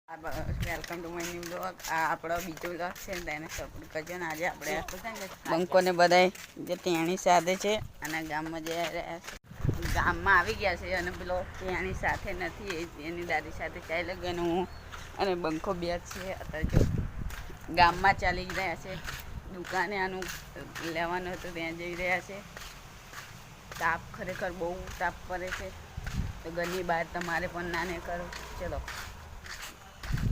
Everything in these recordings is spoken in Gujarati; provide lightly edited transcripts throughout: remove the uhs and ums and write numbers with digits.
Welcome to my new blog. આ આપણો બીજો બ્લોગ છે ને તેને સપોર્ટ કરજો. ને આજે આપણે બંકોને બધાય જે તેણી સાથે છે અને ગામમાં જઈ રહ્યા છે. ગામમાં આવી ગયા છે અને પેલો તેણી સાથે નથી, એની દાદી સાથે ચાલી ગયો. હું અને બંકો બે છે અત્યારે જો ગામમાં ચાલી રહ્યા છે. દુકાને આનું લેવાનું હતું ત્યાં જઈ રહ્યા છે. તાપ ખરેખર બહુ તાપ પડે છે, તો ઘરની બહાર તમારે પણ ના ને કરો. ચલો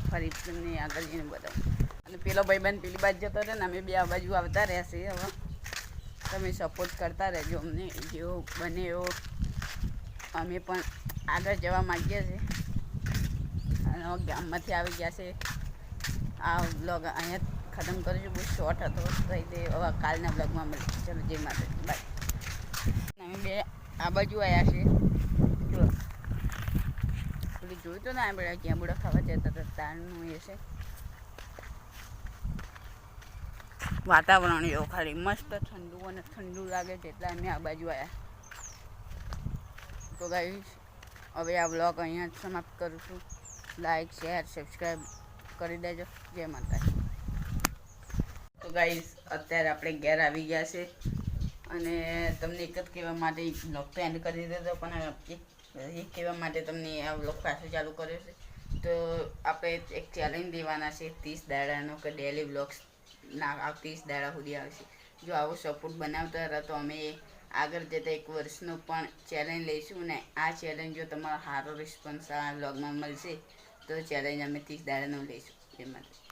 ફરી તમને આગળ જઈને બતાવું. અને પેલો ભાઈબંધ પેલી બાજુ જતો રહે ને અમે બે આ બાજુ આવતા રહેશે. હવે તમે સપોર્ટ કરતા રહેજો અમને, જેવો બને એવો અમે પણ આગળ જવા માગીએ છીએ. અને ગામમાંથી આવી ગયા છે. આ બ્લોગ અહીંયા ખતમ કરીશું. બહુ શોર્ટ હતો રહી દે. હવે કાલના બ્લોગમાં મળીશું. ચલો જય માતાજી, બાય. અમે બે આ બાજુ આવ્યા છે. જોયું તો ને આપણે ક્યાં બુડા ખાવા જતા હતા તારનું એ છે વાતાવરણ એવું ખાલી મસ્ત ઠંડુ અને ઠંડુ લાગે છે એટલે અમે આ બાજુ આવ્યા. તો ગાઈસ હવે આ વ્લોગ અહીંયા જ સમાપ્ત કરું છું. લાઈક શેર સબસ્ક્રાઈબ કરી દેજો. જય માતાજી. તો ગાઈસ અત્યારે આપણે ઘેર આવી ગયા છે અને તમને એક જ કહેવા માટે વ્લોગ તો એન્ડ કરી દીધો, પણ એ કહેવા માટે તમને આ વ્લોગ પાછો ચાલુ કર્યો છે. તો આપણે એક ચેલેન્જ દેવાના છે 30 દાડાનો કે ડેલી વ્લોગ્સ ના 30 દાડા સુધી આવશે. જો આવો સપોર્ટ બનાવતા રહો તો અમે આગળ જતાં 1 વર્ષનો પણ ચેલેન્જ લઈશું. ને આ ચેલેન્જ જો તમારો સારો રિસ્પોન્સ આ વ્લોગમાં મળશે તો ચેલેન્જ અમે 30 દાડાનો લઈશું. એ માટે